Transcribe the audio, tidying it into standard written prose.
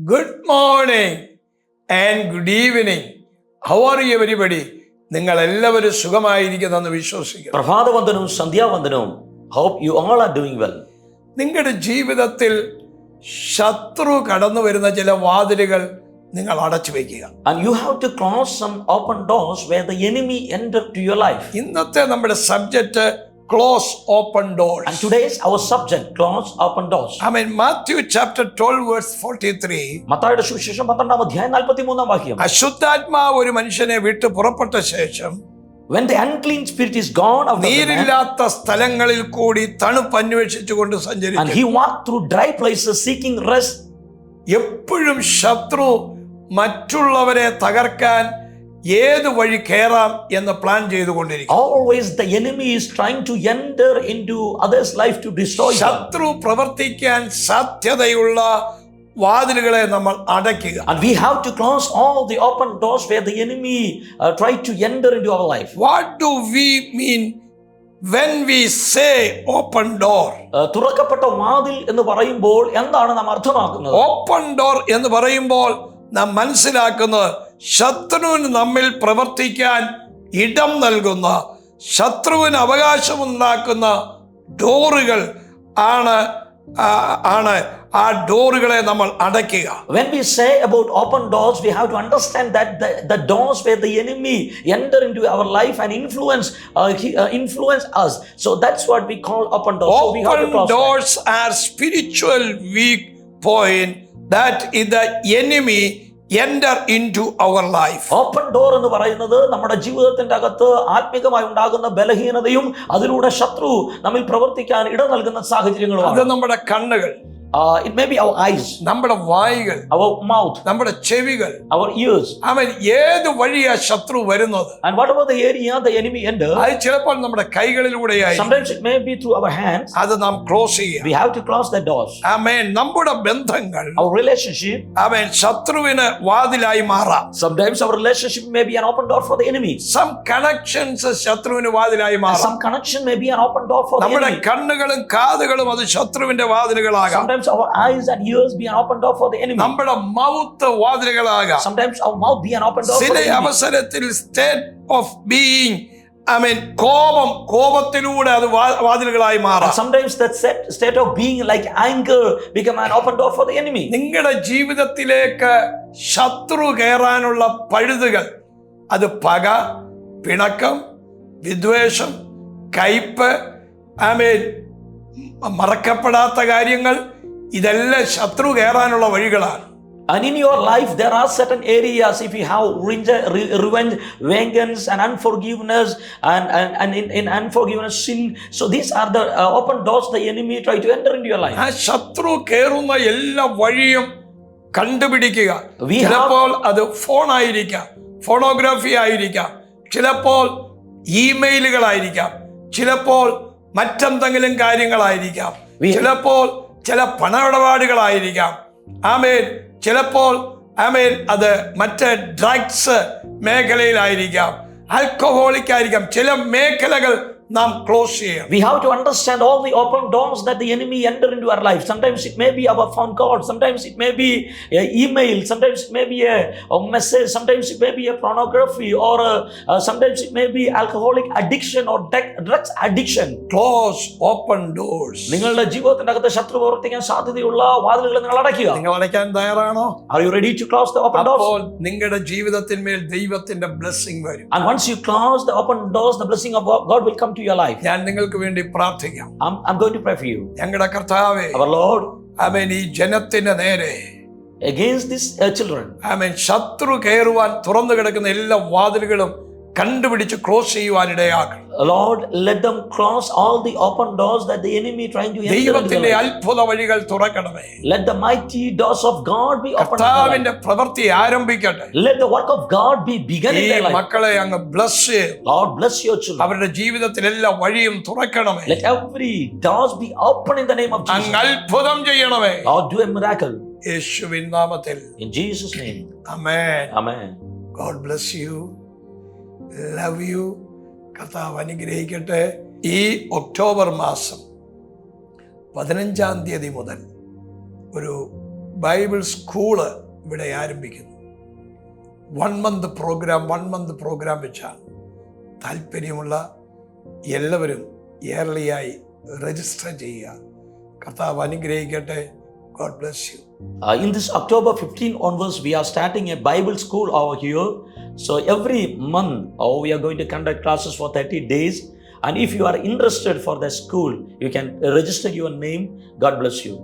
Good morning and good evening. How are you everybody? നിങ്ങൾ എല്ലാവരും സുഖമായിരിക്കുന്നെന്ന് വിശ്വസിക്കുന്നു. പ്രഭാതവന്ദനവും സന്ധ്യാവന്ദനവും. Hope you all are doing well. നിങ്ങളുടെ ജീവിതത്തിൽ ശത്രു കടന്നു വരുന്ന ചില വാതിലുകൾ നിങ്ങൾ അടച്ചു വയ്ക്കുക. And you have to close some open doors where the enemy entered to your life. ഇന്നത്തെ നമ്മുടെ subject close open doors. And today's our subject, close open doors. Matthew chapter 12 verse 43. മത്തായിയുടെ സുവിശേഷം 12-ാം അധ്യായം 43-ാം വാക്യം. അശുദ്ധാത്മാവ് ഒരു മനുഷ്യനെ വിട്ടു പുറപ്പെട്ട ശേഷം When the unclean spirit is gone out of the man, നീരില്ലാത്ത സ്ഥലങ്ങളിൽ കൂടി തണുപ്പ് അന്വേഷിച്ചുകൊണ്ട് സഞ്ചരിച്ചു. and he walked through dry places seeking rest. എപ്പോഴും ശത്രു മറ്റുള്ളവരെ തകർക്കാൻ ഏത് വഴി കയറാം എന്ന് പ്ലാൻ ചെയ്തുകൊണ്ടിരിക്കും. Always the enemy is trying to enter into others' life to destroy them. ശത്രു പ്രവർത്തിക്കാൻ സാധ്യതയുള്ള വാതിലുകളെ നമ്മൾ അടയ്ക്കുക. And we have to close all the open doors where the enemy try to enter into our life. What do we mean when we say open door? തുറക്കപ്പെട്ട വാതിൽ എന്ന് പറയുമ്പോൾ എന്താണ് നാം അർത്ഥമാക്കുന്നത്? ഓപ്പൺ ഡോർ എന്ന് പറയുമ്പോൾ നാം മനസ്സിലാക്കുന്നത് ശത്രുവിന് നമ്മിൽ പ്രവർത്തിക്കാൻ ഇടം നൽകുന്ന, ശത്രുവിന് അവകാശമുണ്ടാക്കുന്ന ഡോറുകൾ ആണ് ആ ഡോറുകളെ നമ്മൾ അടയ്ക്കുക. When we say about open doors, we have to understand that the doors where the enemy enter into our life and influence us. So that's what we call open doors. So we have to Open close doors are spiritual weak point that is the enemy enter into our life. Open door എന്ന് പറയുന്നത് നമ്മുടെ ജീവിതത്തിന്റെ അകത്ത് ആത്മീകമായി ഉണ്ടാകുന്ന ബലഹീനതയും അതിലൂടെ ശത്രു നമ്മിൽ പ്രവർത്തിക്കാൻ ഇട നൽകുന്ന സാഹചര്യങ്ങളുമാണ്. അത് നമ്മുടെ കണ്ണുകൾ, it may be our eyes, നമ്മുടെ വായുകൾ, our mouth, നമ്മുടെ ചെവികൾ. our ears. ഏത് വഴിയാ ശത്രു വരുന്നത്? And whatever the area the enemy enters, അത് ചിലപ്പോൾ നമ്മുടെ കൈകളിലൂടെയായി. sometimes it may be through our hands. അത് നാം ക്ലോസ് ചെയ്യുക. We have to close the doors. നമ്മുടെ ബന്ധങ്ങൾ, Our relationship, ശത്രുവിന് വാതിലായി മാറാം. sometimes our relationship may be an open door for the enemy. Some connections ശത്രുവിന് വാതിലായി മാറാം. Some connection may be an open door for the നമ്മുടെ enemy. കണ്ണുകളും കാതുകളും അത് ശത്രുവിന്റെ വാതിലുകളാകാം. Sometimes our eyes and ears be an open door for the enemy. നമ്മുടെ mouth വാതിലുകളാകാം. Sometimes our mouth be an open door for ചില the enemy. അവസരത്തിൽ state of being കോപത്തിലൂടെ അത് വാതിലുകളായി മാറാം. And sometimes that state of being like anger become an open door for the enemy. നിങ്ങളുടെ ജീവിതത്തിലേക്ക് ശത്രു കയറാനുള്ള പഴുതുകൾ, അത് പക, പിണക്കം, വിദ്വേഷം, കയ്പ്, മറക്കപ്പെടാത്ത കാര്യങ്ങൾ, ഇതെല്ലാം ശത്രു കയറാനുള്ള വഴികളാണ്. And in your life there are certain areas, if you have revenge, vengeance and unforgiveness and in unforgiveness, sin, so these are the open doors the enemy try to enter into your life. ആ ശത്രു കയറുന്ന എല്ലാ വഴിയും കണ്ടുപിടിക്കുക. ചിലപ്പോൾ അത് phone ആയിരിക്കാം, phonography ആയിരിക്കാം, ചിലപ്പോൾ ഇമെയിലുകളായിരിക്കാം, ചിലപ്പോൾ മറ്റെന്തെങ്കിലും കാര്യങ്ങളായിരിക്കാം, ചിലപ്പോൾ ചില പണമിടപാടുകളായിരിക്കാം, ചിലപ്പോൾ അത് മറ്റ് ഡ്രഗ്സ് മേഖലയിലായിരിക്കാം, ആൽക്കഹോളിക് ആയിരിക്കാം. ചില മേഖലകൾ നാം ക്ലോസ് ചെയ്യണം. We have to understand all the open doors that the enemy enter into our life. Sometimes it may be our phone call, sometimes it may be an email, sometimes it may be a message, sometimes it may be a pornography, or sometimes it may be alcoholic addiction or drugs addiction. Close open doors. നിങ്ങളുടെ ജീവിതത്തിന്റെ അകത്ത് ശത്രു പ്രവർത്തിക്കാൻ സാധ്യതയുള്ള വാതിലുകൾ നിങ്ങൾ അടയ്ക്കുക. നിങ്ങൾ അടയ്ക്കാൻ തയ്യാറാണോ? Are you ready to close the open doors? അപ്പോൾ നിങ്ങളുടെ ജീവിതത്തിന്മേൽ ദൈവത്തിന്റെ ബ്ലെസ്സിംഗ് വരും. And once you close the open doors, the blessing of God will come to your life. ഞാൻ നിങ്ങൾക്ക് വേണ്ടി പ്രാർത്ഥിക്കാം. I'm going to pray for you. ഞങ്ങളുടെ കർത്താവേ, our Lord, ഈ ജനത്തിന് നേരെ against these children, ശത്രു കയറുവാൻ തുറന്നു കിടക്കുന്ന എല്ലാ വാതിലുകളും കണ്ടുപിടിച്ച് ക്ലോസ് ചെയ്യുവാൻ ഇടയാക്കണം. Lord, let them close all the open doors that the enemy trying to enter. ദൈവത്തിന്റെ അത്ഭുത വഴികൾ തുറക്കണമേ. Let the mighty doors of God be opened. കർത്താവിന്റെ പ്രവൃത്തി ആരംഭിക്കട്ടെ. Let the work of God be begun in their life. മക്കളെ അങ്ങ് bless ചെയ്യ്. Lord, bless your children. അവരുടെ ജീവിതത്തിൽ എല്ലാ വഴിയും തുറക്കണമേ. Let every doors be open in the name of Jesus. അങ്ങ് അത്ഭുതം ചെയ്യണമേ. Lord, do a miracle. യേശുവിൻ നാമത്തിൽ. In Jesus' name. Amen. Amen. God bless you. Love you. കർത്താവ് അനുഗ്രഹിക്കട്ടെ. ഈ ഒക്ടോബർ മാസം 15 മുതൽ ഒരു ബൈബിൾ സ്കൂള് ഇവിടെ ആരംഭിക്കുന്നു. 1 മന്ത് പ്രോഗ്രാം വെച്ചാണ്. താല്പര്യമുള്ള എല്ലാവരും ഇയർലിയായി രജിസ്റ്റർ ചെയ്യുക. കർത്താവ് അനുഗ്രഹിക്കട്ടെ. God bless you. In this October 15 onwards, we are starting a Bible school over here. So every month, we are going to conduct classes for 30 days. And if you are interested for the school, you can register your name. God bless you.